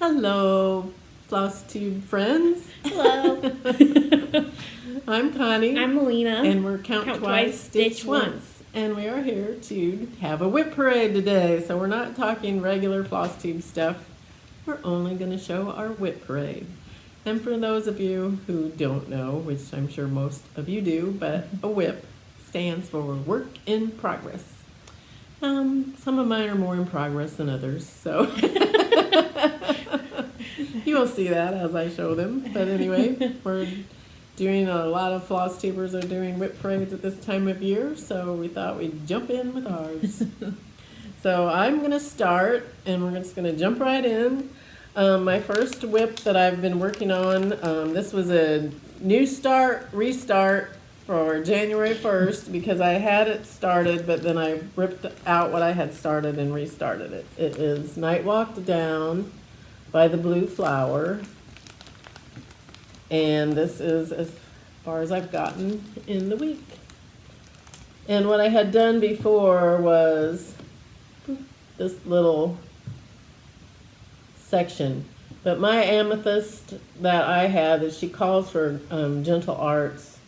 Hello, Flosstube friends. Hello. I'm Connie. I'm Melina. And we're Count Twice, Stitch Once. And we are here to have a WIP Parade today. So we're not talking regular Flosstube stuff. We're only going to show our WIP Parade. And for those of you who don't know, which I'm sure most of you do, but a WIP stands for Work in Progress. Some of mine are more in progress than others, so you will see that as I show them. But anyway, we're doing a lot of Flosstubers are doing WIP parades at this time of year, so we thought we'd jump in with ours. So I'm going to start, and we're just going to jump right in. My first WIP that I've been working on, this was a new restart for January 1st because I had it started, but then I ripped out what I had started and restarted it. It is Night Walked Down by the Blue Flower. And this is as far as I've gotten in the week. And what I had done before was this little section. But my amethyst that I had, that she calls for Gentle Arts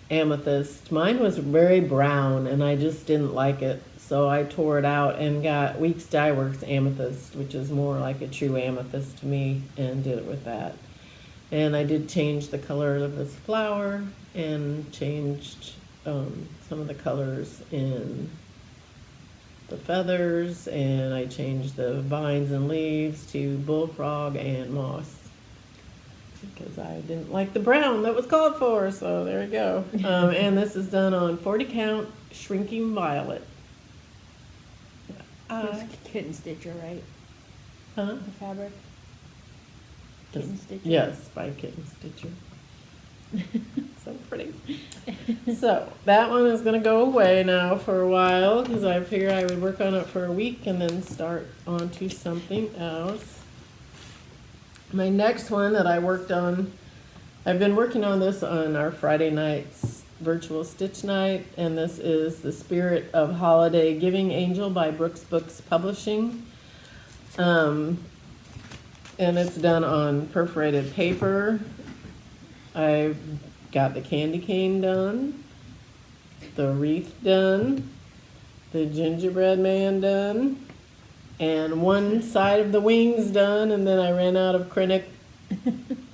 amethyst. Mine was very brown and I just didn't like it. So I tore it out and got Weeks Dye Works amethyst, which is more like a true amethyst to me, and did it with that. And I did change the color of this flower and changed some of the colors in the feathers, and I changed the vines and leaves to bullfrog and moss because I didn't like the brown that was called for, so there we go. And this is done on 40 count shrinking violet. It's kitten stitcher, right? Huh? The fabric. Kitten stitcher. Yes, by Kitten Stitcher. So pretty. So that one is going to go away now for a while because I figured I would work on it for a week and then start on to something else. My next one that I worked on, I've been working on this on our Friday nights virtual stitch night, and this is The Spirit of Holiday Giving Angel by Brooks Books Publishing. And it's done on perforated paper. I've got the candy cane done, the wreath done, the gingerbread man done, and one side of the wings done, and then I ran out of acrylic,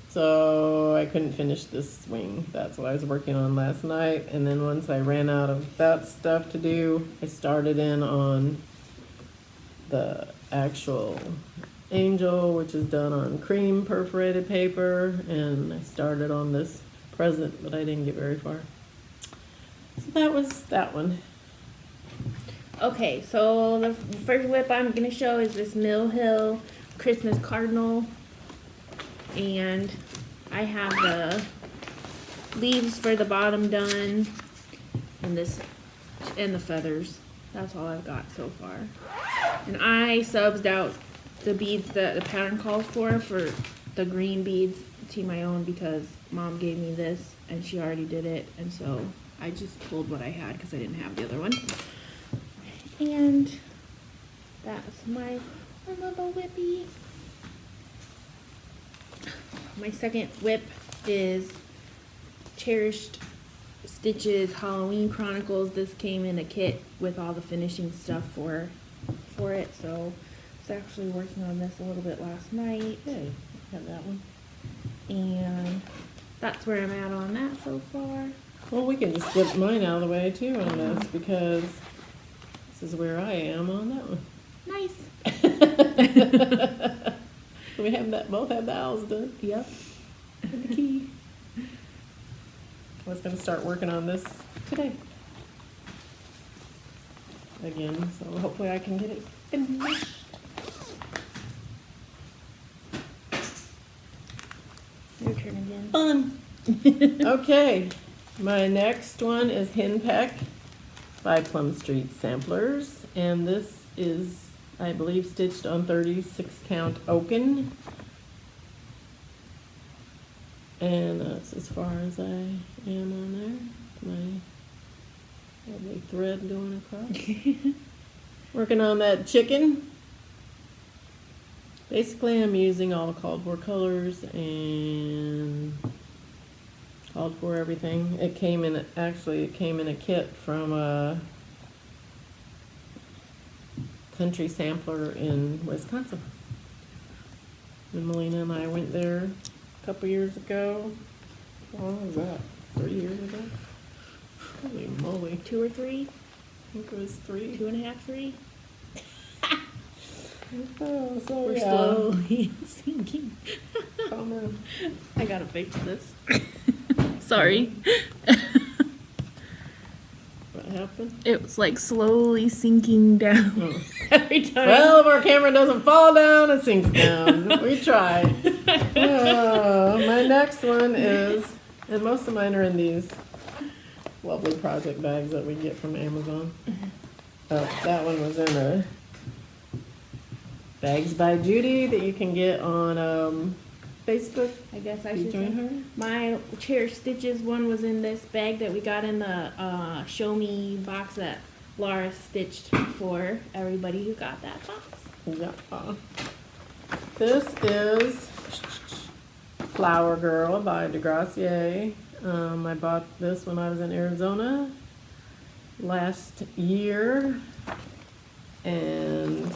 so I couldn't finish this wing. That's what I was working on last night, and then once I ran out of that stuff to do, I started in on the actual angel, which is done on cream perforated paper, and I started on this present, but I didn't get very far. So that was that one. Okay, so the first WIP I'm going to show is this Mill Hill Christmas Cardinal. And I have the leaves for the bottom done, and the feathers. That's all I've got so far. And I subbed out the beads that the pattern calls for the green beads to my own because Mom gave me this and she already did it, and so I just pulled what I had because I didn't have the other one. And that's my little whippy. My second WIP is Cherished Stitches Halloween Chronicles. This came in a kit with all the finishing stuff for it, so I was actually working on this a little bit last night. Hey, have that one. And that's where I'm at on that so far. Well, we can just get mine out of the way too on this because this is where I am on that one. Nice. We have that, both have the owls done. Yep. With the key. I was going to start working on this today. Again, so hopefully I can get it finished. Your turn again. Fun. Okay, my next one is Henpeck by Plum Street Samplers, and this is, I believe, stitched on 36 count oaken, and that's as far as I am on there. My lovely thread going across. Working on that chicken. basically I'm using all the called for colors and called for everything. It came in a kit from a country sampler in Wisconsin. And Melina and I went there a couple years ago. How long was that? 3 years ago? Holy moly. 2 or 3? I think it was 3. 2.5, 3? Oh, so We're yeah. slowly sinking. Come on. I gotta fix this. Sorry. What happened? It was like slowly sinking down Oh. every time. Well, if our camera doesn't fall down, it sinks down. We tried. My next one is, and most of mine are in these lovely project bags that we get from Amazon. Oh, that one was in a Bags by Judy that you can get on Facebook. I guess I You should join say. her? My chair stitches one was in this bag that we got in the show me box that Laura stitched for everybody who got that box. Yeah. This is Flower Girl by Degracier. I bought this when I was in Arizona last year, and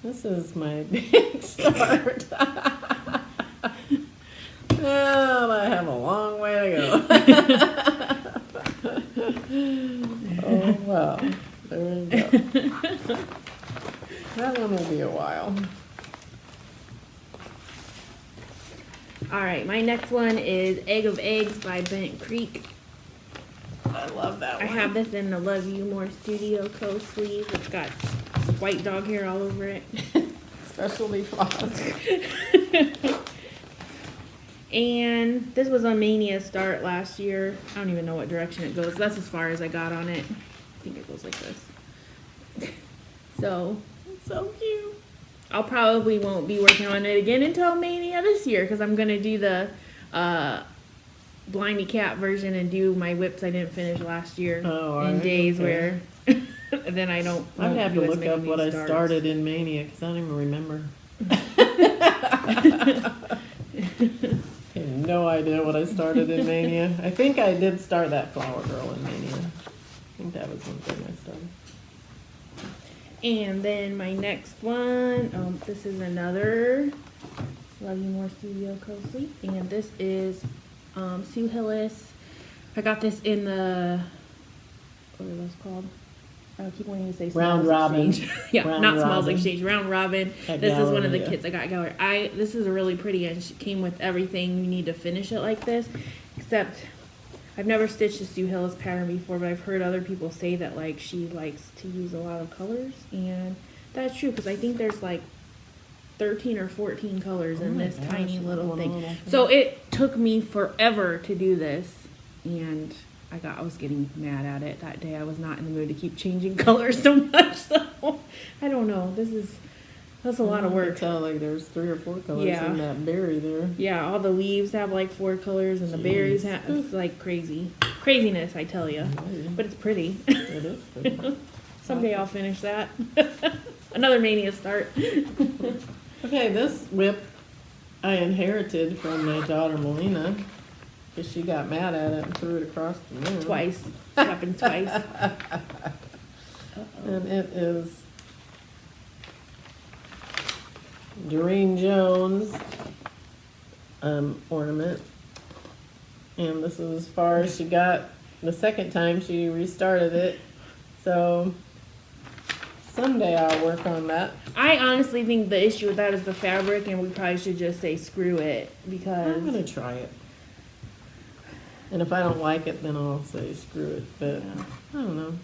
this is my big start. Well, I have a long way to go. Oh, well, there we go. That one will be a while. Alright, my next one is Egg of Eggs by Bent Creek. I love that I one. have this in the Love You More Studio Co. sleeve. It's got white dog hair all over it. Specialty floss. And this was a Mania start last year. I don't even know what direction it goes. That's as far as I got on it. I think it goes like this. So, It's so cute. I'll probably won't be working on it again until Mania this year because I'm going to do the Blindy Cat version and do my whips I didn't finish last year Oh, in alright, days okay. where then I don't. I would have to do as look many up new what I starts. started in Mania because I don't even remember. I have no idea what I started in Mania. I think I did start that Flower Girl in Mania. I think that was one thing I started. And then my next one, this is another Love You More Studio Co. sleeve, and this is Sue Hillis. I got this in the, what are those called? I keep wanting to say Round Smalls Robin. Exchange. Yeah, Round not Smalls Robin. Exchange, Round Robin. At This is one of the Galleria. kits I got at Gallery. This is a really pretty, and she came with everything you need to finish it like this, except I've never stitched a Sue Hillis pattern before, but I've heard other people say that like she likes to use a lot of colors, and that's true because I think there's like 13 or 14 colors Oh in my this gosh, tiny that little one thing. little thing. So it took me forever to do this, and I was getting mad at it that day. I was not in the mood to keep changing colors so much. So I don't know. That's a lot of I work. could tell like there's 3 or 4 colors Yeah. in that berry there. Yeah, all the leaves have like 4 colors, and the berries have, it's like craziness, I tell you. But it's pretty. It is pretty. Someday I'll finish that. Another Mania start. Okay, this whip I inherited from my daughter Melina because she got mad at it and threw it across the room. Twice. Happened twice. And it is Doreen Jones ornament. And this is as far as she got the second time she restarted it. So someday I'll work on that. I honestly think the issue with that is the fabric, and we probably should just say screw it because I'm gonna try it. And if I don't like it, then I'll say screw it. But Yeah. I don't know.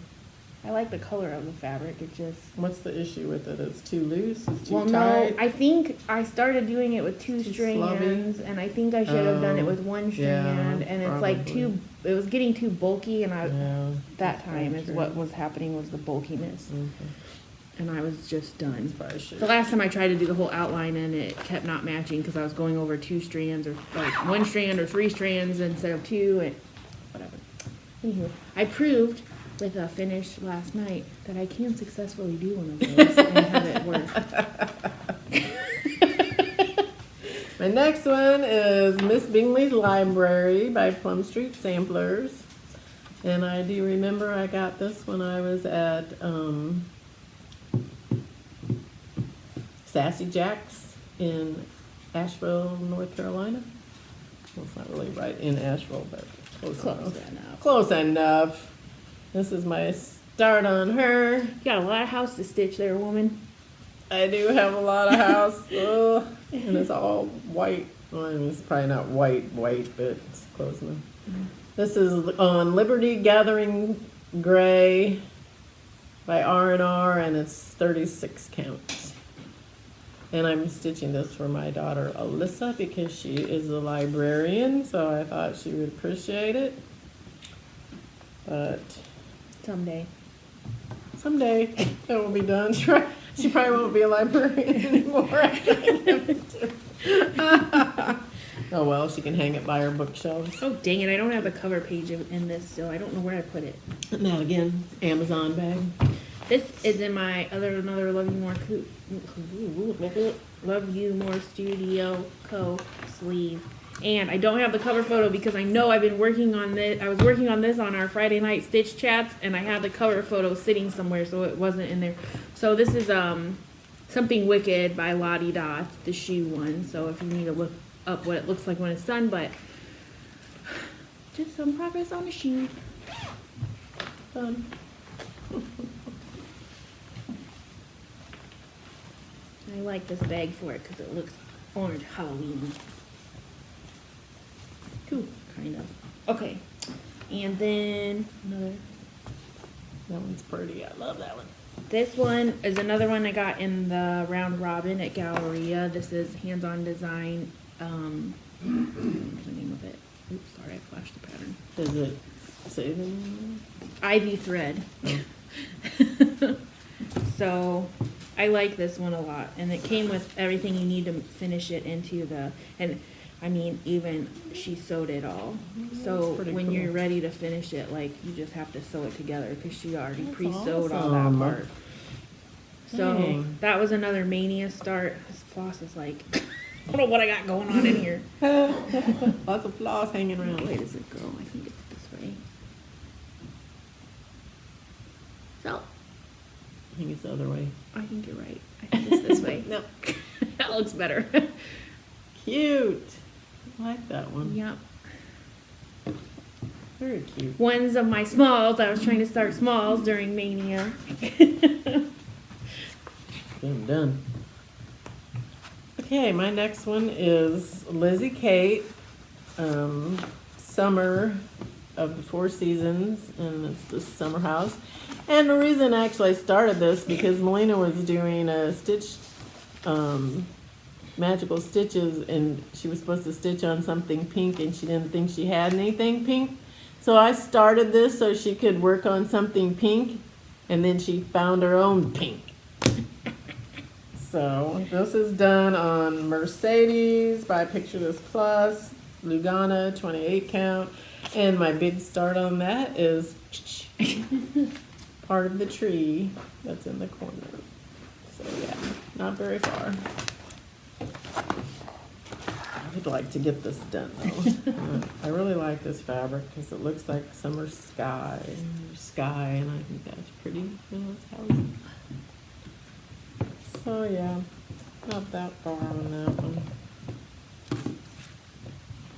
I like the color of the fabric. It just What's the issue with it? It's too loose? It's too well, tight? no. I think I started doing it with 2 Too strands, and I think I should have done it with 1 strand. And it's like probably. it was getting too bulky, and Yeah. that time That's is what was happening was the bulkiness, Okay. and I was just done. Probably should. The last time I tried to do the whole outline, and it kept not matching because I was going over 2 strands or like 1 strand or 3 strands instead of 2, and whatever. Anywho, I proved with a finish last night that I can successfully do one of those and have it work. next one is Miss Bingley's Library by Plum Street Samplers. And I do remember I got this when I was at Sassy Jack's in Asheville, North Carolina. Well, it's not really right in Asheville, but close enough. Close enough. This is my start on her. You got a lot of house to stitch there, woman. I do have a lot of house. Ugh. And it's all white. Well, I mean, it's probably not white, but it's close enough. This is on Liberty Gathering Gray by R&R, and it's 36 count. And I'm stitching this for my daughter Alyssa because she is a librarian, so I thought she would appreciate it. But Someday. it will be done. She probably won't be a librarian anymore. Oh well, she can hang it by her bookshelves. Oh dang it! I don't have the cover page in this, so I don't know where I put it. Now again, Amazon bag. This is in my another Love You More Studio Co. sleeve. And I don't have the cover photo because I know I've been working on this. I was working on this on our Friday night stitch chats, and I had the cover photo sitting somewhere, so it wasn't in there. So this is Something Wicked by Lottie Dot, the shoe one. So if you need to look up what it looks like when it's done, but just some progress on the shoe. Fun. I like this bag for it because it looks orange Halloween. Cool, kind of. Okay, and then another. That one's pretty. I love that one. This one is another one I got in the round robin at Galleria. This is Hands-On Design. What's the name of it? Oops, sorry, I flashed the pattern. Does it say them? Ivy thread. So I like this one a lot, and it came with everything you need to finish it into the, and I mean, even she sewed it all. So when cool. you're ready to finish it, like, you just have to sew it together because she already That's pre-sewed all awesome. that part. So Dang. that was another Mania start. This floss is like, I don't know what I got going on in here. Lots of floss hanging around. Where does it go? I think it's this way. So, I think it's the other way. I think you're right. I think it's this way. No. That looks better. Cute. I like that one. Yep. Very cute. One's of my smalls. I was trying to start smalls during Mania. Get them done. Okay, my next one is Lizzie Kate, Summer of the Four Seasons, and it's the summer house. And the reason actually I started this because Melina was doing a stitch, magical stitches, and she was supposed to stitch on something pink, and she didn't think she had anything pink. So I started this so she could work on something pink, and then she found her own pink. So this is done on Mercedes by Picture This Plus, Lugana, 28 count. And my big start on that is part of the tree that's in the corner. So yeah, not very far. I would like to get this done though. I really like this fabric because it looks like summer sky, and I think that's pretty. So yeah, not that far on that one.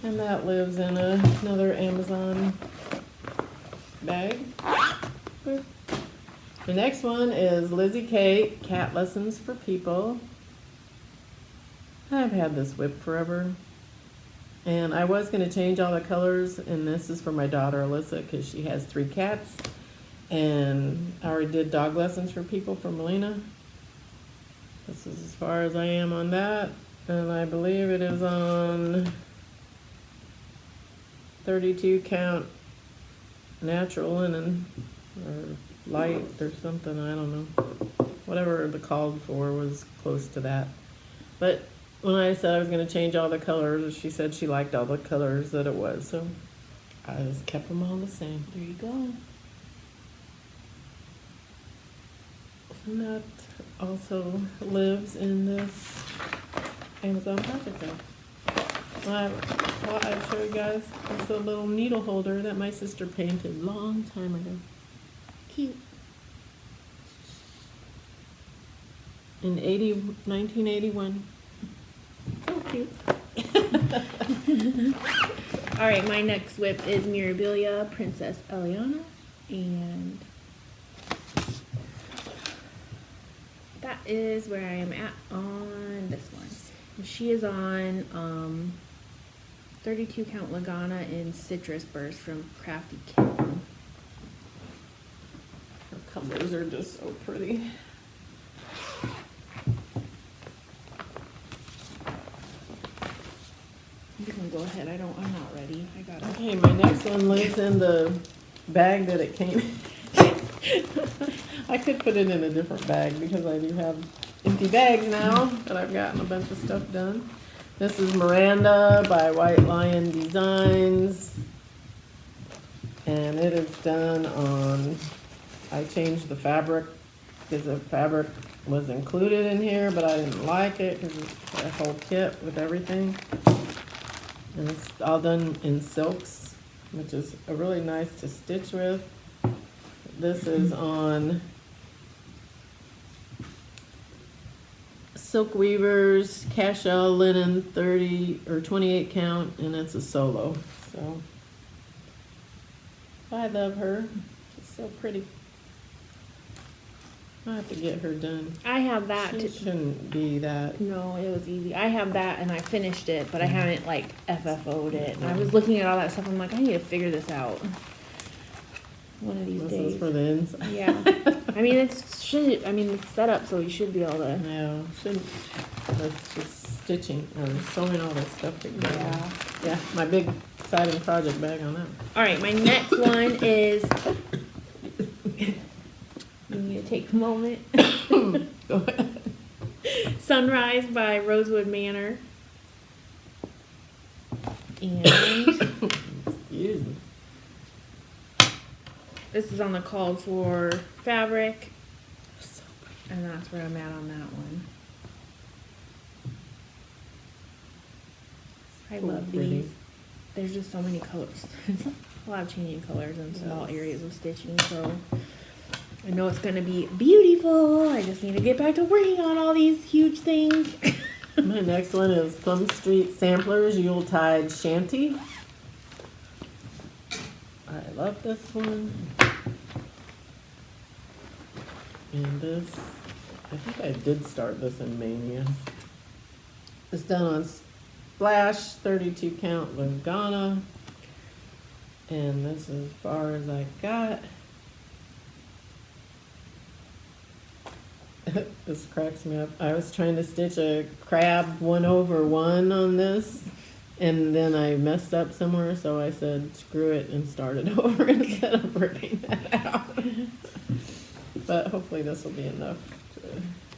And that lives in another Amazon bag. The next one is Lizzie Kate, Cat Lessons for People. I've had this WIP forever. And I was going to change all the colors, and this is for my daughter Alyssa because she has 3 cats. And I already did dog lessons for people for Melina. This is as far as I am on that. And I believe it is on 32 count natural linen or light or something, I don't know. Whatever the called for was close to that. But when I said I was going to change all the colors, she said she liked all the colors that it was, so I just kept them all the same. There you go. And that also lives in this Amazon project bag. I show you guys. It's a little needle holder that my sister painted a long time ago. Cute. In 1981. So cute. All right, my next WIP is Mirabilia Princess Eliana, and that is where I am at on this one. And she is on 32 count Lagana in Citrus Burst from Crafty Kitten. Her colors are just so pretty. You can go ahead. I'm not ready. I got it. Okay, my next one lives in the bag that it came in. I could put it in a different bag because I do have empty bags now that I've gotten a bunch of stuff done. This is Miranda by White Lion Designs. And it is done on, I changed the fabric because the fabric was included in here, but I didn't like it because it's a whole kit with everything. And it's all done in silks, which is really nice to stitch with. This is on Silk Weavers, Cashel Linen 30 or 28 count, and it's a solo. So I love her. She's so pretty. I have to get her done. I have that. She shouldn't be that. No, it was easy. I have that and I finished it, but I haven't like FFO'd it. And I was looking at all that stuff. I'm like, I need to figure this out one of these This days. is for the inside. Yeah. I mean, it's set up so you should be able to. No, shouldn't. That's just stitching and sewing all this stuff together. Yeah. Yeah, my big exciting project bag on that. All right, my next one is. You need to take a moment. Go ahead. Sunrise by Rosewood Manor. And Excuse me. this is on the called for fabric. And that's where I'm at on that one. I love pretty. these. There's just so many colors. A lot of changing colors in small Yes. areas of stitching, so I know it's gonna be beautiful. I just need to get back to working on all these huge things. My next one is Plum Street Samplers Yuletide Shanty. I love this one. And this, I think I did start this in Mania. It's done on Splash 32 count Lagana. And this is as far as I got. This cracks me up. I was trying to stitch a crab 1/1 on this, and then I messed up somewhere, so I said screw it and started over instead of ripping that out. But hopefully this will be enough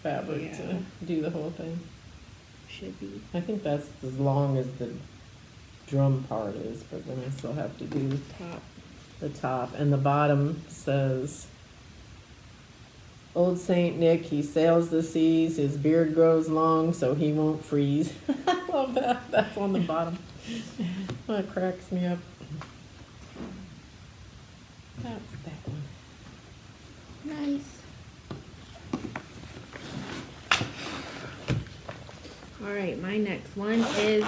fabric to do the whole thing. Should be. I think that's as long as the drum part is, but then I still have to do the top, and the bottom says Old Saint Nick, he sails the seas, his beard grows long so he won't freeze. I love that. That's on the bottom. Oh, it cracks me up. That's that one. Nice. All right, my next one is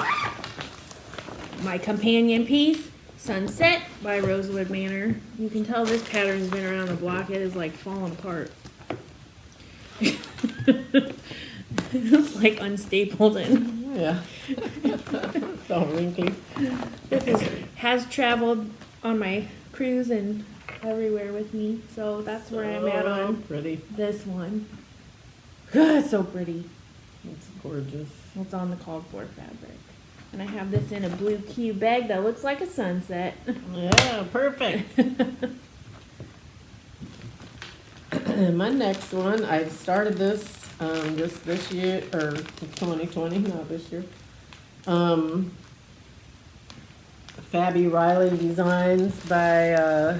my companion piece, Sunset by Rosewood Manor. You can tell this pattern's been around the block. It is like falling apart. It's like unstapled and Yeah. It's all wrinkly. has traveled on my cruise and everywhere with me. So that's where I'm at on Pretty. this one. God, it's so pretty. It's gorgeous. It's on the called for fabric. And I have this in a blue cube bag that looks like a sunset. Yeah, perfect. My next one, I started this just this year, or 2020, not this year. Fabby Riley Designs by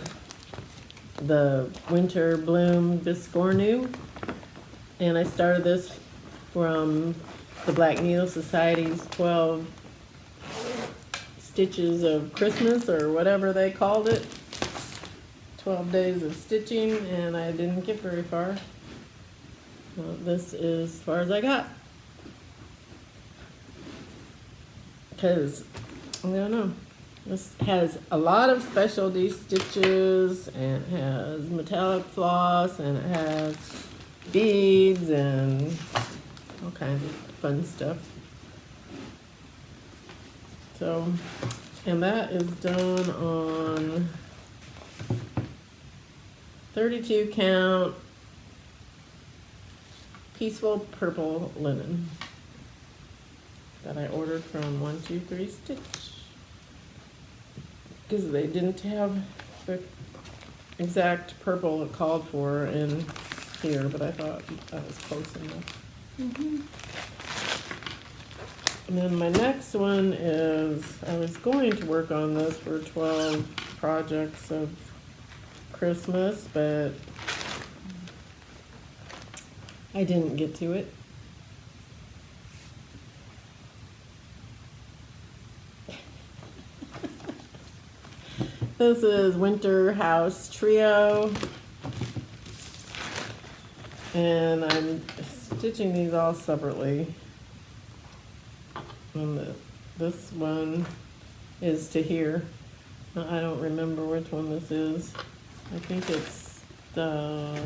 the Winter Bloom Biscornu. And I started this from the Black Needle Society's 12 stitches of Christmas or whatever they called it. 12 days of stitching, and I didn't get very far. Well, this is as far as I got. Because, I don't know, this has a lot of specialty stitches, and it has metallic floss, and it has beads, and all kinds of fun stuff. So, and that is done on 32 count peaceful purple linen that I ordered from 123 Stitch, because they didn't have the exact purple it called for in here, but I thought that was close enough. And then my next one is, I was going to work on this for 12 projects of Christmas, but I didn't get to it. This is Winter House Trio, and I'm stitching these all separately. And this one is to here. I don't remember which one this is. I think it's the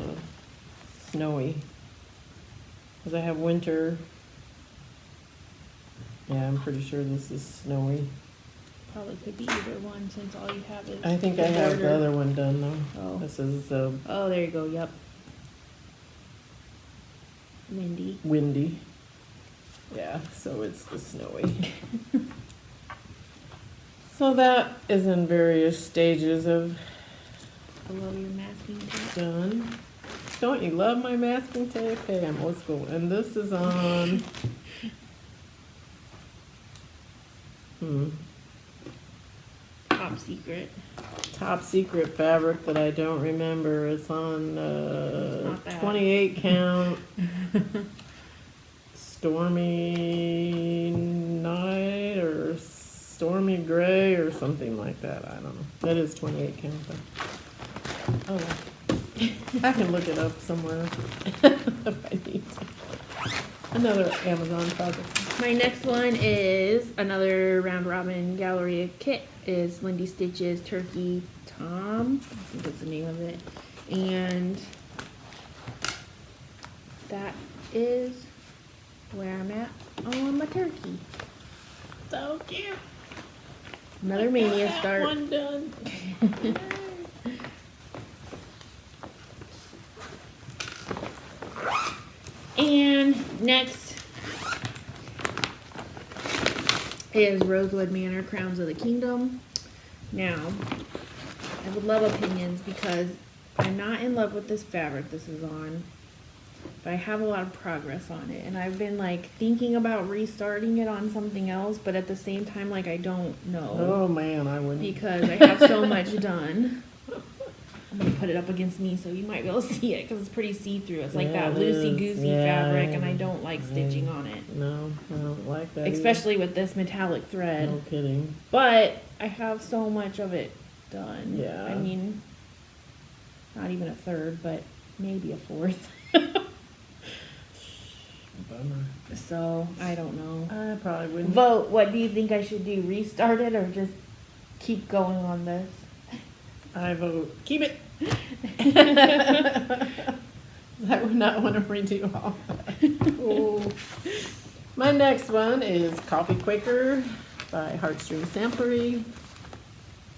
snowy, because I have winter. Yeah, I'm pretty sure this is snowy. Probably could be either one since all you have is. I think the I have border. the other one done though. Oh. This is the Oh, there you go. Yep. Windy. windy. Yeah, so it's the snowy. So that is in various stages of I love your masking tape. done. Don't you love my masking tape? Hey, I'm old school. And this is on Top secret. top secret fabric that I don't remember. It's on not that. 28 count stormy night or stormy gray or something like that. I don't know. That is 28 count though. Oh well. I can look it up somewhere if I need to. Another Amazon project. My next one is another Round Robin Galleria kit. Is Lindy Stitch's Turkey Tom. I think that's the name of it. And that is where I'm at on my turkey. So cute. Another mania start. One done. And next is Rosewood Manor Crowns of the Kingdom. Now, I would love opinions because I'm not in love with this fabric this is on, but I have a lot of progress on it. And I've been like thinking about restarting it on something else, but at the same time, like I don't know. Oh man, I wouldn't. Because I have so much done. I'm going to put it up against me so you might be able to see it because it's pretty see-through. It's like Yeah, that it is. loosey-goosey Yeah, fabric, and I don't like I- stitching on it. No, I don't like that. either. Especially with this metallic thread. No kidding. But I have so much of it done. Yeah. I mean, not even a third, but maybe a fourth. Bummer. So, I don't know. I probably wouldn't. Vote, what do you think I should do? Restart it or just keep going on this? I vote keep it. I would not want to redo all that. Oh. My next one is Coffee Quaker by Heartstring Samplery.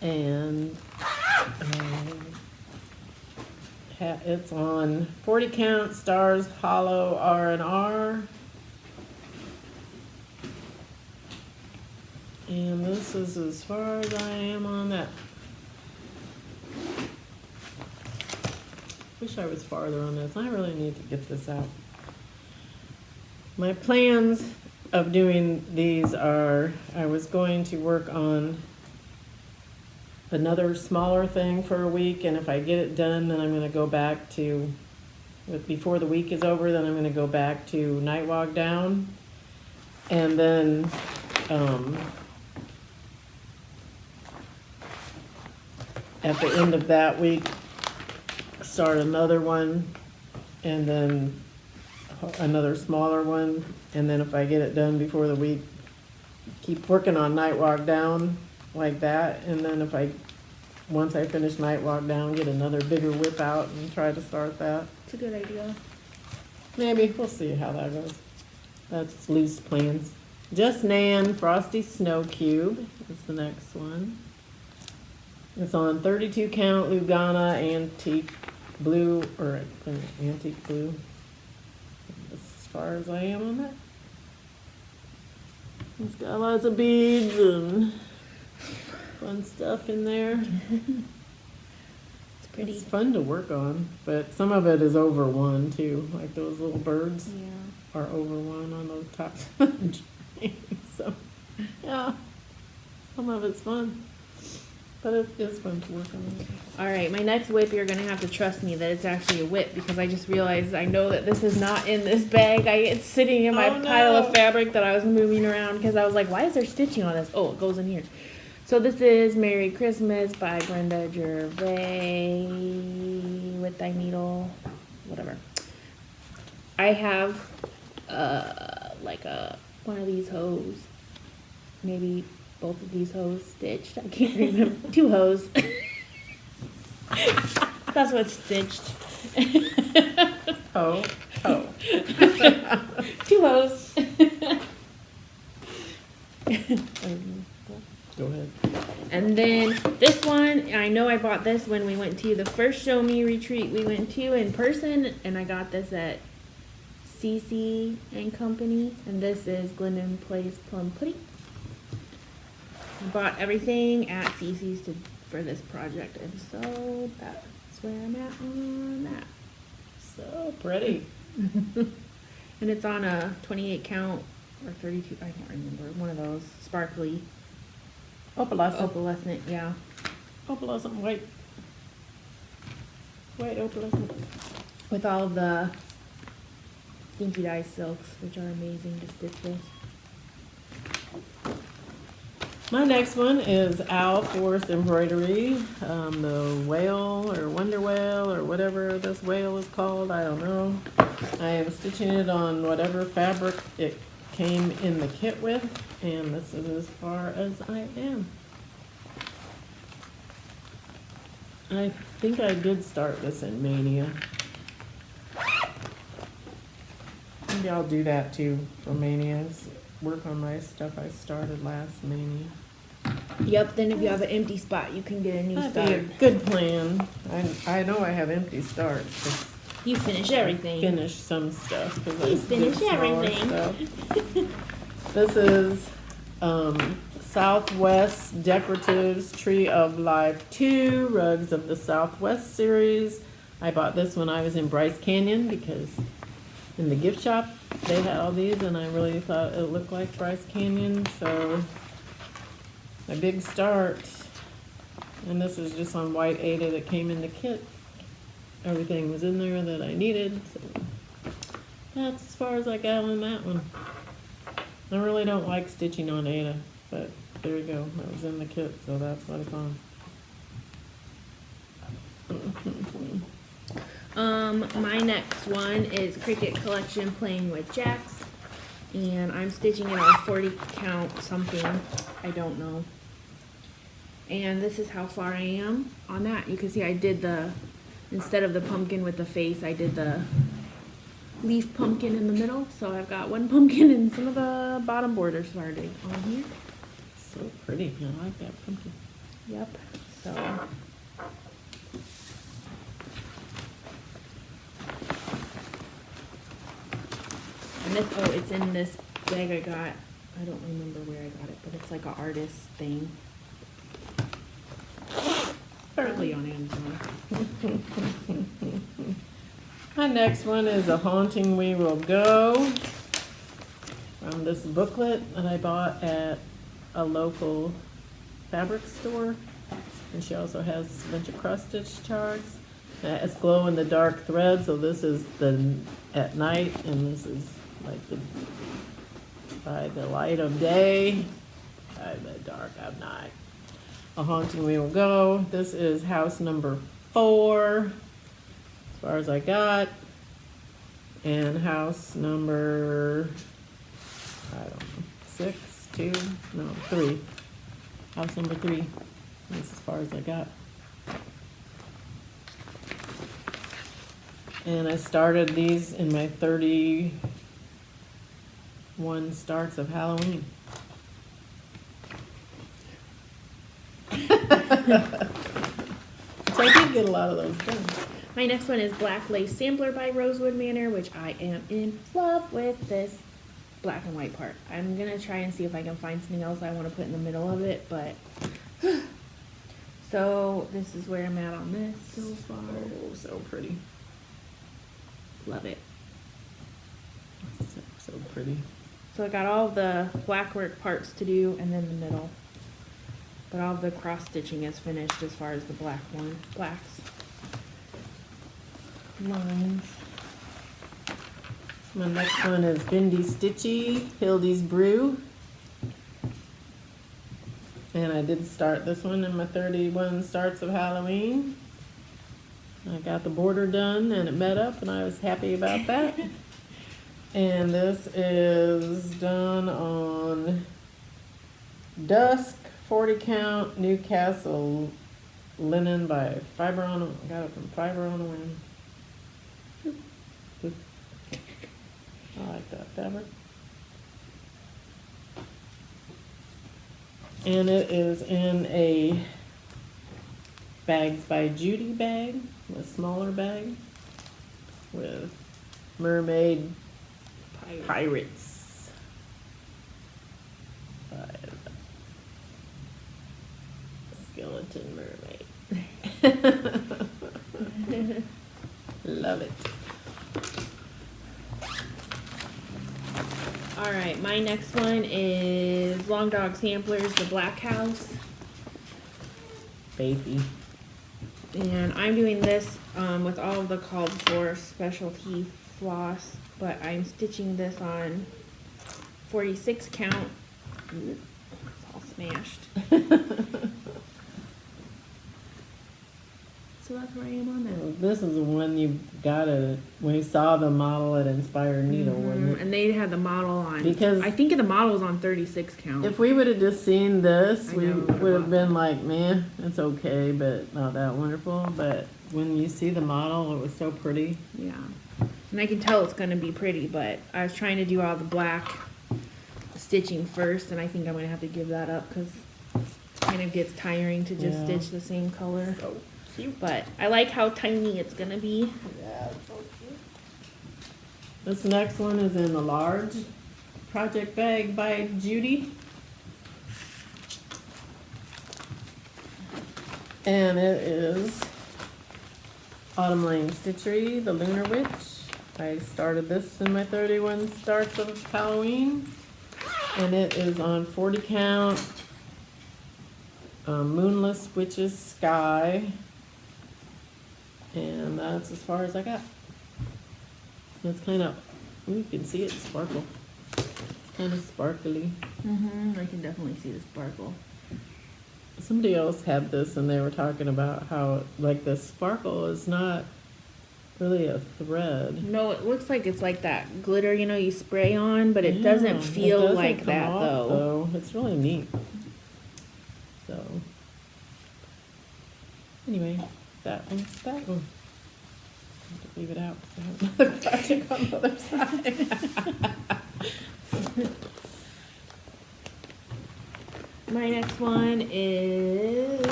And it's on 40 count stars hollow R&R. And this is as far as I am on that. Wish I was farther on this. I really need to get this out. My plans of doing these are, I was going to work on another smaller thing for a week, and if I get it done, then I'm going to go back to, before the week is over, then I'm going to go back to Night Walk Down, and then at the end of that week, start another one, and then another smaller one, and then if I get it done before the week, keep working on Night Walk Down like that, and then once I finish Night Walk Down, get another bigger whip out and try to start that. It's a good idea. Maybe, we'll see how that goes. That's loose plans. Just Nan Frosty Snow Cube is the next one. It's on 32 count Lugana antique blue, or antique blue. As far as I am on that. It's got lots of beads and fun stuff in there. It's pretty. It's fun to work on, but some of it is over one too. Like those little birds Yeah. are over one on those tops. So, yeah, some of it's fun, but it is fun to work on. All right, my next whip, you're gonna have to trust me that it's actually a whip, because I just realized I know that this is not in this bag. It's sitting in my Oh, pile no. of fabric that I was moving around, because I was like, why is there stitching on this? Oh, it goes in here. So this is Merry Christmas by Brenda Gervais with Thy Needle, whatever. I have like one of these hose, maybe both of these hose stitched. I can't remember. 2 hose. That's what's stitched. Oh. 2 hose. Go ahead. And then this one, I know I bought this when we went to the first Show Me retreat we went to in person, and I got this at CC and Company, and this is Glendon Place Plum Pudding. I bought everything at CC's for this project, and so that's where I'm at on that. So pretty. And it's on a 28 count or 32, I can't remember, one of those sparkly opalescent, yeah. Opalescent white. White opalescent. With all of the dinky dye silks, which are amazing to stitch with. My next one is Owl Forest Embroidery, the whale or wonder whale or whatever this whale is called, I don't know. I am stitching it on whatever fabric it came in the kit with, and this is as far as I am. I think I did start this in Mania. Maybe I'll do that too for Mania. Work on my stuff I started last Mania. Yep, then if you have an empty spot, you can get a new That'd be a start. good plan. I know I have empty starts. Just You finish everything. finish some stuff because I You did finish smaller everything. stuff. This is Southwest Decoratives Tree of Life 2 Rugs of the Southwest series. I bought this when I was in Bryce Canyon because in the gift shop they had all these, and I really thought it looked like Bryce Canyon, so my big start. And this is just on white Ada that came in the kit. Everything was in there that I needed, so that's as far as I got on that one. I really don't like stitching on Ada, but there you go. That was in the kit, so that's what it's on. My next one is Cricut Collection Playing with Jacks, and I'm stitching it on 40 count something, I don't know. And this is how far I am on that. You can see I did instead of the pumpkin with the face, I did the leaf pumpkin in the middle. So I've got one pumpkin and some of the bottom borders started on here. So pretty. I like that pumpkin. Yep. So and this, oh, it's in this bag I got. I don't remember where I got it, but it's like an artist thing. Apparently on Amazon. My next one is A Haunting We Will Go, from this booklet that I bought at a local fabric store. And she also has a bunch of cross stitch charts. It's glow in the dark thread, so this is the at night, and this is like by the light of day, by the dark of night. A Haunting We Will Go. This is house number 4, as far as I got. And house number, I don't know, 6, 2, no, 3. House number 3. That's as far as I got. And I started these in my 31 starts of Halloween. So I did get a lot of those done. My next one is Black Lace Sampler by Rosewood Manor, which I am in love with this black and white part. I'm gonna try and see if I can find something else I want to put in the middle of it, but so this is where I'm at on this so far. Oh, so pretty. Love it. So pretty. So I got all the black work parts to do and then the middle. But all the cross stitching is finished as far as the blacks. Lines. My next one is Bindi Stitchy, Hildy's Brew. And I did start this one in my 31 starts of Halloween. I got the border done and it met up and I was happy about that. And this is done on Dusk 40 count Newcastle linen by Fiber on a, got it from Fiber on a Whim. I like that fabric. And it is in a Bags by Judy bag, a smaller bag with mermaid pirates. 5 skeleton mermaid. Love it. Alright, my next one is Long Dog Samplers, the Black House. Baby. And I'm doing this with all of the called for specialty floss, but I'm stitching this on 46 count. Ooh, it's all smashed. So that's where I am on that. Well, this is the one you got it when you saw the model at Inspired Needle, wasn't it? And they had the model on. Because I think the model was on 36 count. if we would have just seen this, I we know, would have been like, man, it's okay, but not that wonderful. But when you see the model, it was so pretty. Yeah. And I can tell it's going to be pretty, but I was trying to do all the black stitching first, and I think I'm going to have to give that up because it kind of gets tiring to just stitch the same color. So cute. But I like how tiny it's going to be. Yeah, it's so cute. This next one is in the large project bag by Judy. And it is Autumn Lane Stitchery, the Lunar Witch. I started this in my 31 starts of Halloween. And it is on 40 count Moonless Witch's Sky. And that's as far as I got. It's kind of, you can see it sparkle. It's kind of sparkly. I can definitely see the sparkle. Somebody else had this and they were talking about how, like, the sparkle is not really a thread. No, it looks like it's like that glitter, you know, you spray on, but it doesn't feel doesn't like come that, off, though. It's really neat. So, anyway, that one's that one. I'll have to leave it out because I have another project on the other side. My next one is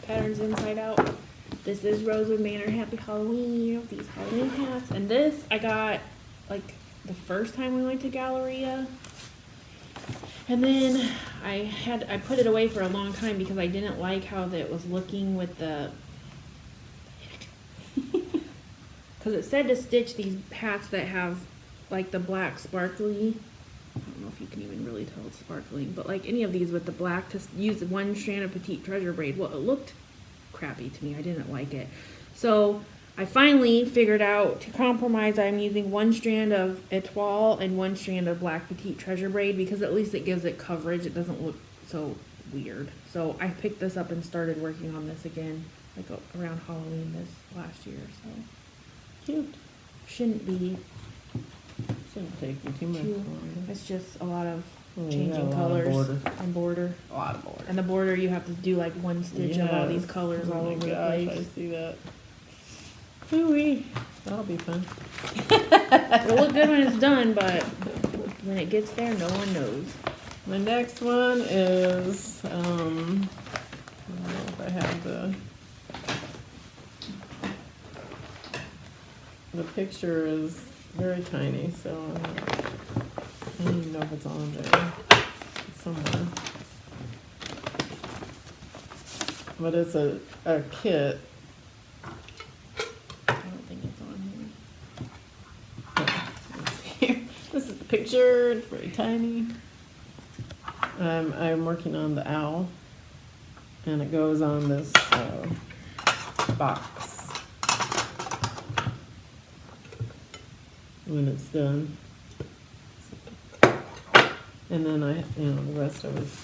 Patterns Inside Out. This is Rosewood Manor Happy Halloween, these Halloween hats. And this I got like the first time we went to Galleria. And then I put it away for a long time because I didn't like how it was looking with the, because it said to stitch these hats that have like the black sparkly, I don't know if you can even really tell it's sparkling, but like any of these with the black, to use one strand of Petite Treasure braid. Well, it looked crappy to me. I didn't like it. So I finally figured out to compromise. I'm using one strand of Etoile and one strand of black Petite Treasure braid because at least it gives it coverage. It doesn't look so weird. So I picked this up and started working on this again, like around Halloween this last year. So Cute. shouldn't be Shouldn't take you too much too. longer. It's just a lot of Oh, you got a changing lot of colors border. and border. A lot of border. And the border, you have to do like one stitch of all these Yes. colors all Oh my over the gosh, I place. see that. Ooh-wee. That'll be fun. It'll look good when it's done, but when it gets there, no one knows. My next one is, I don't know if I have the picture is very tiny, so I don't even know if it's on there. It's somewhere. But it's a kit. I don't think it's on It's here. This is the picture, it's very tiny. I'm working on the owl, and it goes on this box when it's done. And then the rest of it's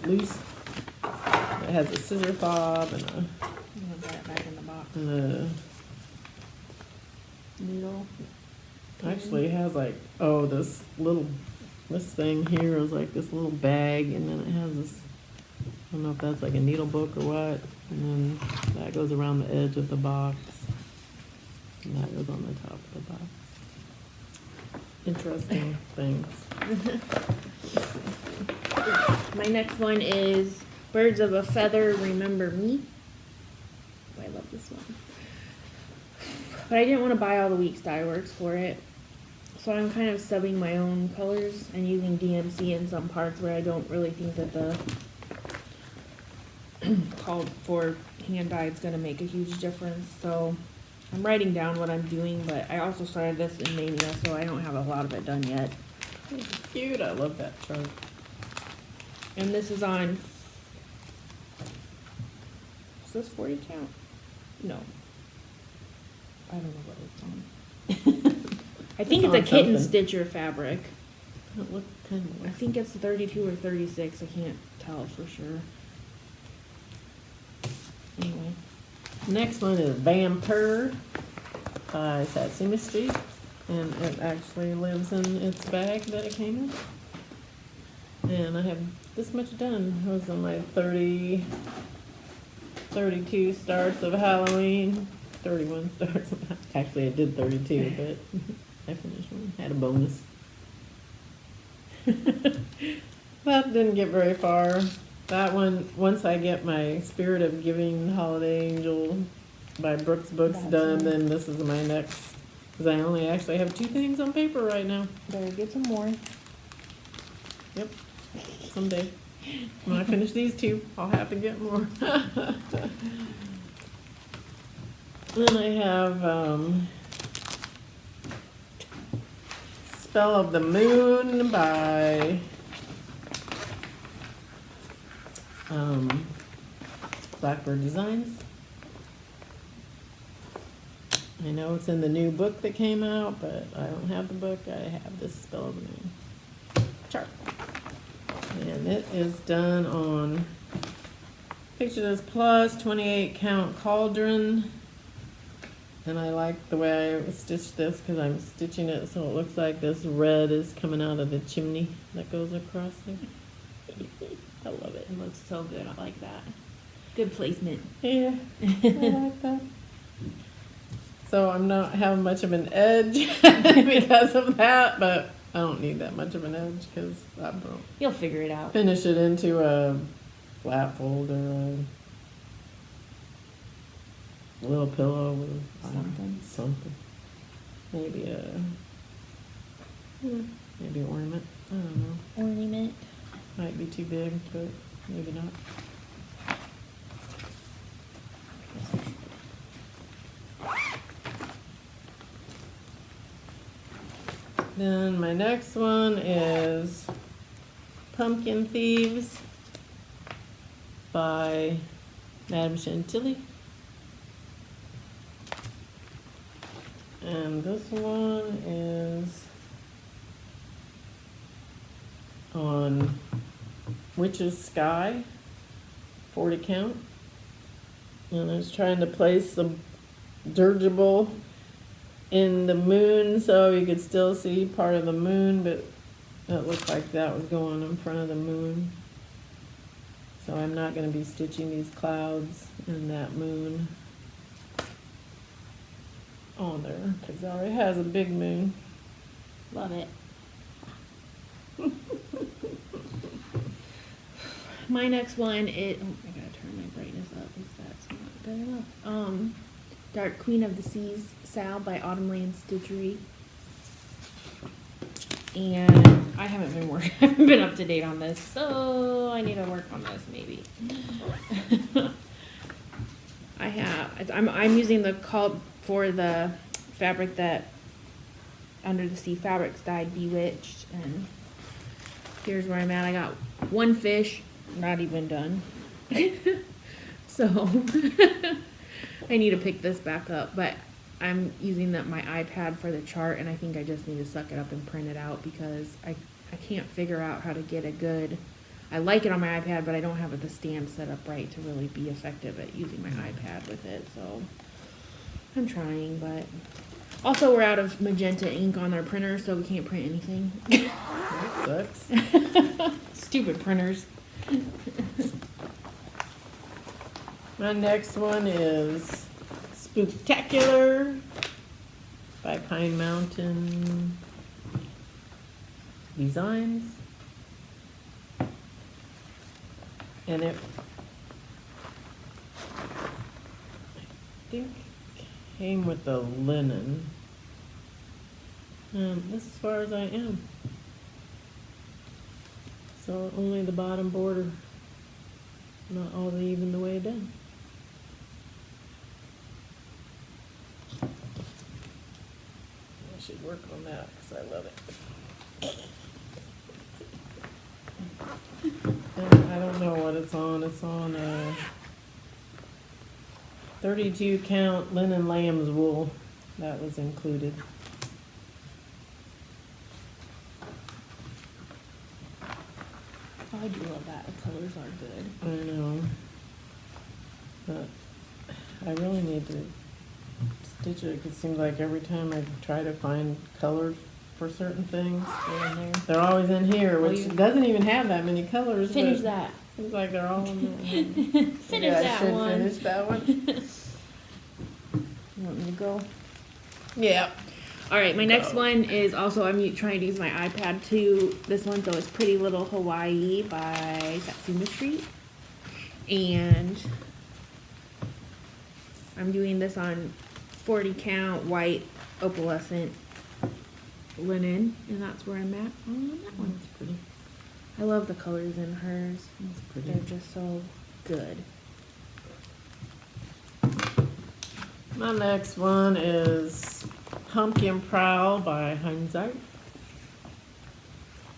loose. It has a scissor fob and here. I'm gonna put it back in the box. a Needle. actually it has like, this thing here is like this little bag, and then it has this, I don't know if that's like a needle book or what, and then that goes around the edge of the box, and that goes on the top of the box. Interesting things. My next one is Birds of a Feather, Remember Me. Oh, I love this one. But I didn't want to buy all the Weeks dye works for it. So I'm kind of subbing my own colors and using DMC in some parts where I don't really think that the called for hand dye is going to make a huge difference. So I'm writing down what I'm doing, but I also started this in Mania, so I don't have a lot of it done yet. It's cute, I love that chart. And this is on, is this 40 count? No. I don't know what it's on. I think it's on a kitten something. stitcher fabric. What kind of I think it's 32 or 36. I can't tell for sure. Anyway. Next one is Vampire by Satsuma Street, and it actually lives in its bag that it came in. And I have this much done. I was on my 32 starts of Halloween, 31 starts. Actually, I did 32, but I finished one. Had a bonus. That didn't get very far. That one, once I get my Spirit of Giving Holiday Angel by Brooks Books That's done, nice. then this is my next. Because I only actually have 2 things on paper right now. Better get some more. Yep, someday. When I finish these 2, I'll have to get more. Then I have Spell of the Moon by Blackbird Designs. I know it's in the new book that came out, but I don't have the book. I have this Spell of the Moon chart. And it is done on Picture This Plus 28 count cauldron. And I like the way I stitched this because I'm stitching it so it looks like this red is coming out of the chimney that goes across there. I love it. It looks so good. I like that. Good placement. Yeah, I like that. So I'm not having much of an edge because of that, but I don't need that much of an edge because I will You'll figure it out. finish it into a flat fold or a little pillow or something. Maybe maybe an ornament. I don't know. Ornament. Might be too big, but maybe not. Then my next one is Pumpkin Thieves by Madame Chantilly. And this one is on Witch's Sky, 40 count. And I was trying to place the dirigible in the moon so you could still see part of the moon, but it looked like that was going in front of the moon. So I'm not going to be stitching these clouds and that moon on there because it already has a big moon. Love it. My next one is, oh, I gotta turn my brightness up because that's not good enough. Dark Queen of the Seas, Sal by Autumn Land Stitchery. And I haven't been up to date on this, so I need to work on this maybe. I'm using the call for the fabric that Under the Sea Fabrics dyed Bewitched, and here's where I'm at. I got one fish, not even done. So I need to pick this back up, but I'm using my iPad for the chart, and I think I just need to suck it up and print it out because I can't figure out how to get a good, I like it on my iPad, but I don't have the stand set up right to really be effective at using my iPad with it, so I'm trying, but also we're out of magenta ink on our printer, so we can't print anything. That sucks. Stupid printers. My next one is Spooktacular by Pine Mountain Designs. And it, I think, came with the linen. This is as far as I am. So only the bottom border, not all even the way down. I should work on that because I love it. And I don't know what it's on. It's on a 32 count linen lamb's wool. That was included. Oh, I do love that. The colors are good. I know. But I really need to stitch it. It seems like every time I try to find colors for certain things, They're in there. they're always in here, which you- doesn't even have that many colors. Finish but that. Seems like they're all in there. Finish Maybe I that should one. finish that one. You want me to go? Yeah. All right, my next Go. one is also, trying to use my iPad too. This one, though, is Pretty Little Hawaii by Satsuma Street. And I'm doing this on 40 count white opalescent linen, and that's where I'm at on that one. That's pretty. I love the colors in hers. That's pretty. They're just so good. My next one is Pumpkin Prowl by Hindsight.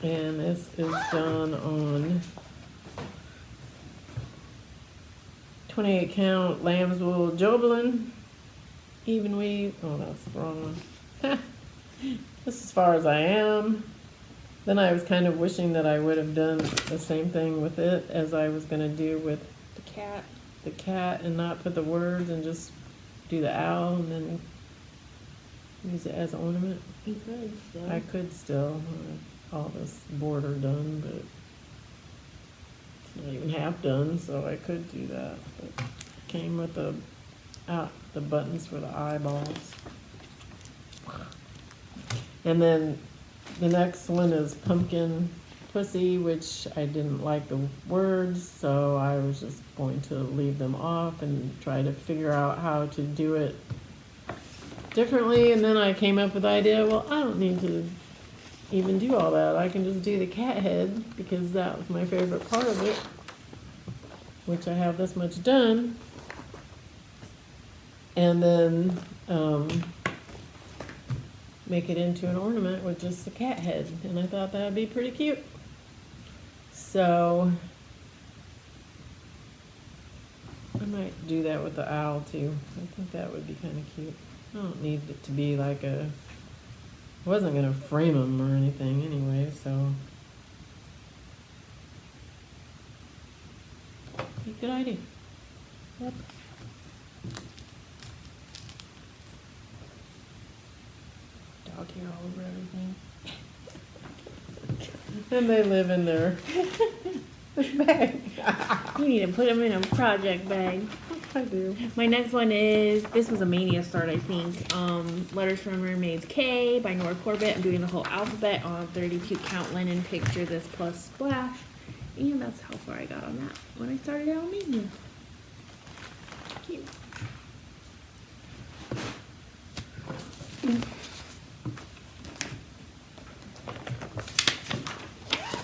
And this is done on 28 count lamb's wool Jobelin. Even weave. Oh, that's the wrong one. This is as far as I am. Then I was kind of wishing that I would have done the same thing with it as I was going to do with The cat. and not put the words and just do the owl and then use it as an ornament. You could still. I could still all this border done, but it's not even half done, so I could do that. But came with the buttons for the eyeballs. And then the next one is Pumpkin Pussy, which I didn't like the words, so I was just going to leave them off and try to figure out how to do it differently. And then I came up with the idea, well, I don't need to even do all that. I can just do the cat head because that was my favorite part of it, which I have this much done. And then make it into an ornament with just the cat head. And I thought that would be pretty cute. So I might do that with the owl too. I think that would be kind of cute. I don't need it to be like I wasn't going to frame them or anything anyway, so good idea. Yep. Dog hair all over everything. And they live in their this bag. You need to put them in a project bag. I do. My next one is, this was a mania start, I think. Letters from Mermaids K by Nora Corbett. I'm doing the whole alphabet on 32 count linen picture this plus splash. And that's how far I got on that when I started out on mania. Cute.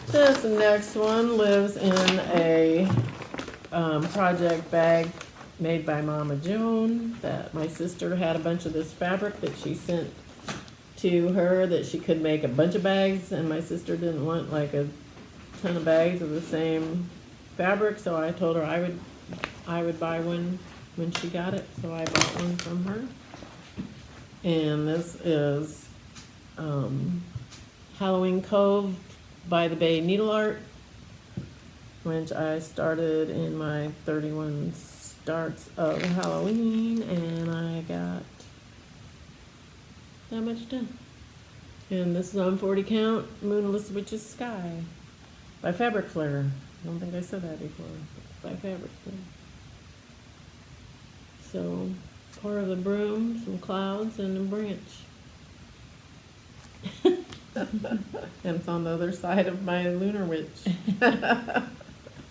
This next one lives in a project bag made by Mama Joan that my sister had a bunch of this fabric that she sent to her that she could make a bunch of bags, and my sister didn't want like a ton of bags of the same fabric, so I told her I would buy one when she got it, so I bought one from her. And this is Halloween Cove by the Bay Needle Art, which I started in my 31 starts of Halloween, and I got that much done. And this is on 40 count, Moonless Witch's Sky by Fabric Flare. I don't think I said that before. By Fabric Flare. So, part of the broom, some clouds, and a branch. And it's on the other side of my Lunar Witch.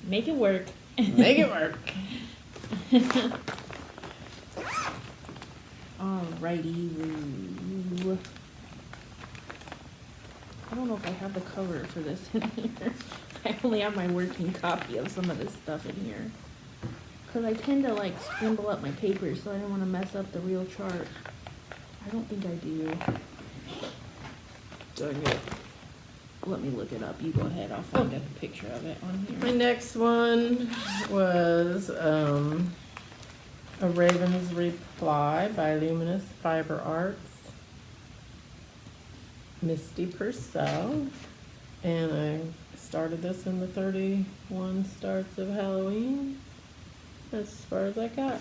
Make it work. Make it work. Alrighty. I don't know if I have the cover for this in here. I only have my working copy of some of this stuff in here. Because I tend to like scramble up my papers, so I don't want to mess up the real chart. I don't think I do. Darn it. Let me look it up. You go ahead. I'll find a picture of it on My here. next one was A Raven's Reply by Luminous Fiber Arts. Misty Purcell. And I started this in the 31 starts of Halloween. That's as far as I got.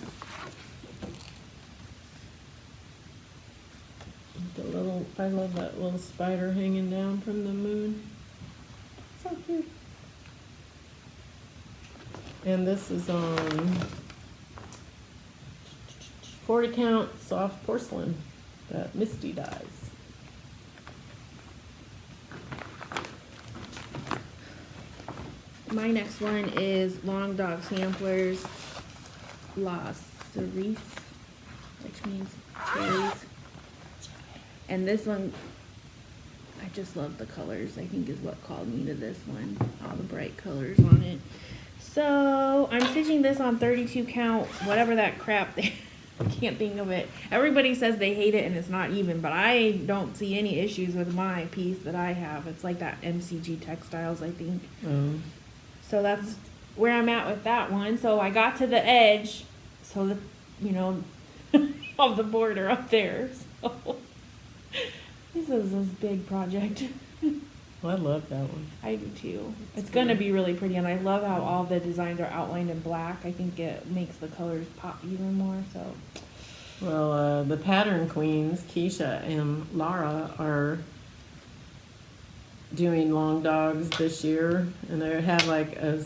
I love that little spider hanging down from the moon. So cute. And this is on 40 count soft porcelain that Misty dyes. My next one is Long Dog Samplers La Cerise, which means cherries. And this one, I just love the colors, I think is what called me to this one. All the bright colors on it. So I'm stitching this on 32 count, whatever that crap they, I can't think of it. Everybody says they hate it and it's not even, but I don't see any issues with my piece that I have. It's like that MCG Textiles, I think. So that's where I'm at with that one. So I got to the edge, so the, you know, of the border up there. So this is this big project. Well, I love that one. I do too. It's gonna be really pretty, and I love how all the designs are outlined in black. I think it makes the colors pop even more. So. Well, the pattern queens, Keisha and Lara, are doing long dogs this year, and they have like I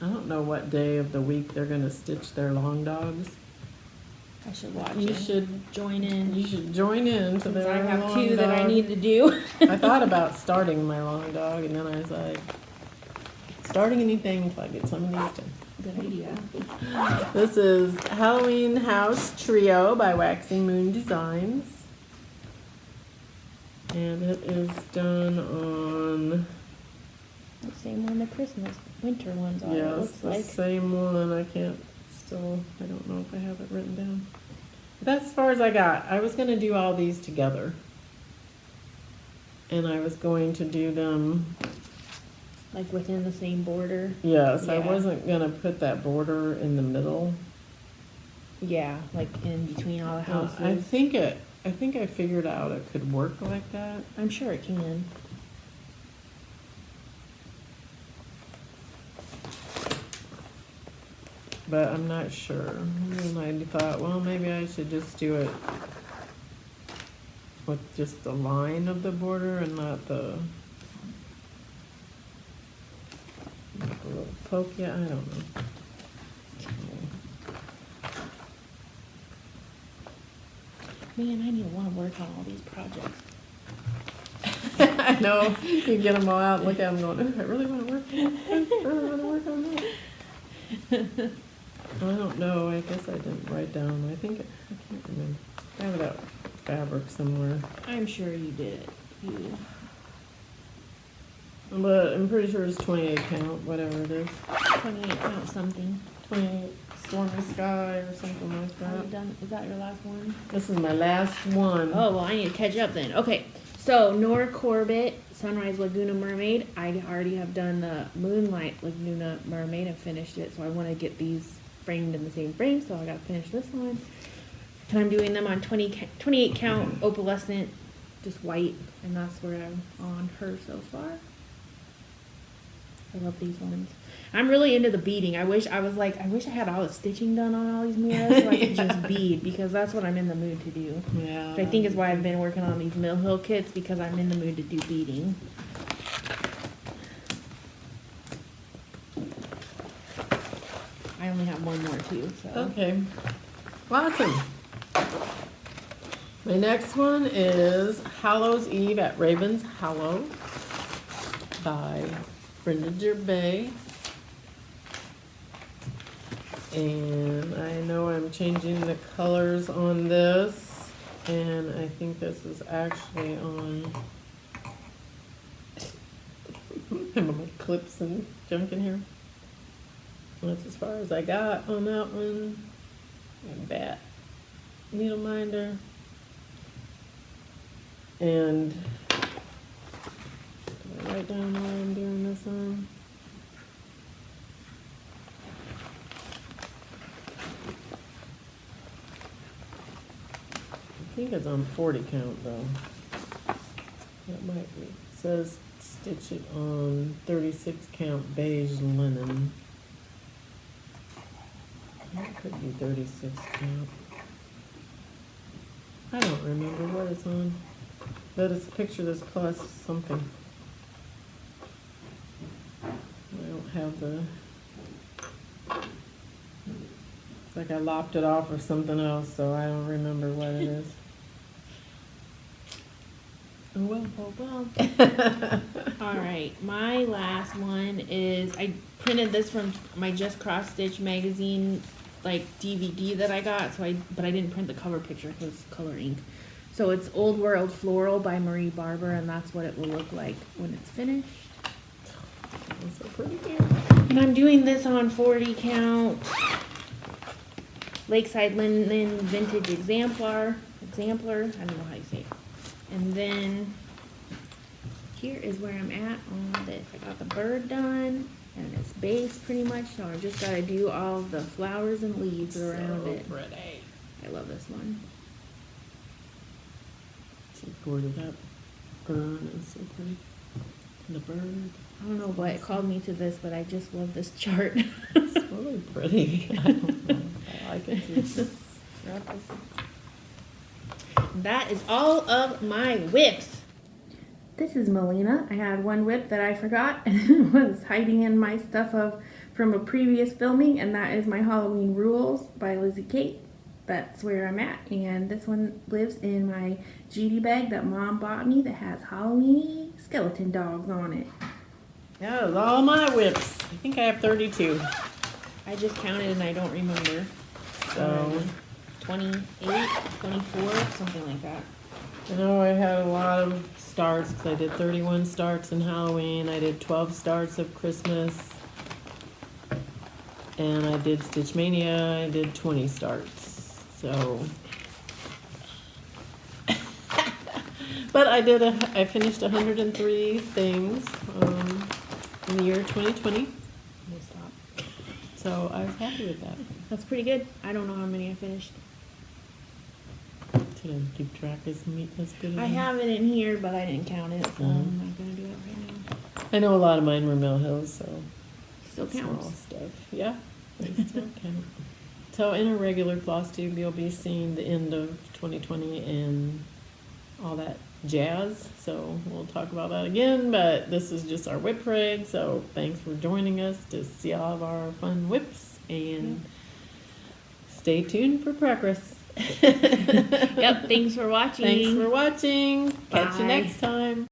don't know what day of the week they're gonna stitch their long dogs. I should watch You it. should Join in. You should join in to Since their I have long two that I dog. need to do. I thought about starting my long dog, and then I was like, starting anything until I get some of these done. Good idea. This is Halloween House Trio by Waxing Moon Designs. And it is done on, The same one the Christmas winter ones are. It yes, looks the like. same one. I don't know if I have it written down. But that's as far as I got. I was going to do all these together. And I was going to do them, Like within the same border. yes, I Yeah. wasn't going to put that border in the middle. Yeah, like in between all the houses. I think I figured out it could work like that. I'm sure it can. but I'm not sure. And I thought, well, maybe I should just do it with just the line of the border and not the little poke. Yeah, I don't know. Man, I need to want to work on all these projects. I know, you get them all out and look at them going, "Ooh, I really want to work, I really want to work on that." I don't know, I guess I didn't write down, I can't remember. I have that fabric somewhere. I'm sure you did it. You. But I'm pretty sure it's 28 count, whatever it is. 28 count something. 28 stormy sky or something like Are you that. done? Is that your last one? This is my last one. Oh, well, I need to catch up then. Okay, so Nora Corbett, Sunrise Laguna Mermaid. I already have done the Moonlight Laguna Mermaid and finished it, so I want to get these framed in the same frame, so I got to finish this one. And I'm doing them on 28 count opalescent, just white, and that's where I'm on her so far. I love these ones. I'm really into the beading. I wish I had all the stitching done on all these mirrors so I could just bead, because that's what I'm in the mood to do. Yeah. Which I think is why I've been working on these Mill Hill kits, because I'm in the mood to do beading. I only have one more too, so. Okay. Awesome. My next one is Hallows Eve at Raven's Hollow by Brenda Gervais. And I know I'm changing the colors on this, and I think this is actually on I have my clips and junk in here. That's as far as I got on that one. And bat needle minder. And did I write down why I'm doing this one? I think it's on 40 count though. That might be. It says stitch it on 36 count beige linen. That could be 36 count. I don't remember what it's on. But it's a picture this plus something. I don't have the... It's like I lopped it off or something else, so I don't remember what it is. Oh well. Oh well. All right, my last one is, I printed this from my Just Cross Stitch magazine, like DVD that I got. But I didn't print the cover picture because it's color ink. So it's Old World Floral by Marie Barber, and that's what it will look like when it's finished. That's so pretty. And I'm doing this on 40 count Lakeside Linen Vintage Exemplar. I don't know how you say it. And then here is where I'm at on this. I got the bird done and it's base pretty much, so I just gotta do all of the flowers and leaves around it. Pretty. I love this one. She boarded up. Burn is so pretty. And the bird. I don't know what called me to this, but I just love this chart. It's really pretty. I don't know. I like it too. That is all of my whips. This is Melina. I had one whip that I forgot and was hiding in my stuff from a previous filming, and that is my Halloween Rules by Lizzie Kate. That's where I'm at, and this one lives in my GD bag that Mom bought me that has Halloween skeleton dogs on it. Yeah, those are all my whips. I think I have 32. I just counted and I don't remember. So 28, 24, something like that. I know I had a lot of starts because I did 31 starts in Halloween. I did 12 starts of Christmas. And I did Stitch Mania. I did 20 starts. So, but I finished 103 things in the year 2020. Stop. So I was happy with that. That's pretty good. I don't know how many I finished. Did I keep track as good? I have it in here, but I didn't count it, so I'm not gonna do it right now. I know a lot of mine were Mill Hills, so Still small counts. stuff. Yeah. They still count. So in a regular Flosstube, you'll be seeing the end of 2020 and all that jazz. So we'll talk about that again, but this is just our WIP parade. So thanks for joining us to see all of our fun whips, and stay tuned for progress. Yep, thanks for watching. Thanks for watching. Catch you Bye. next time.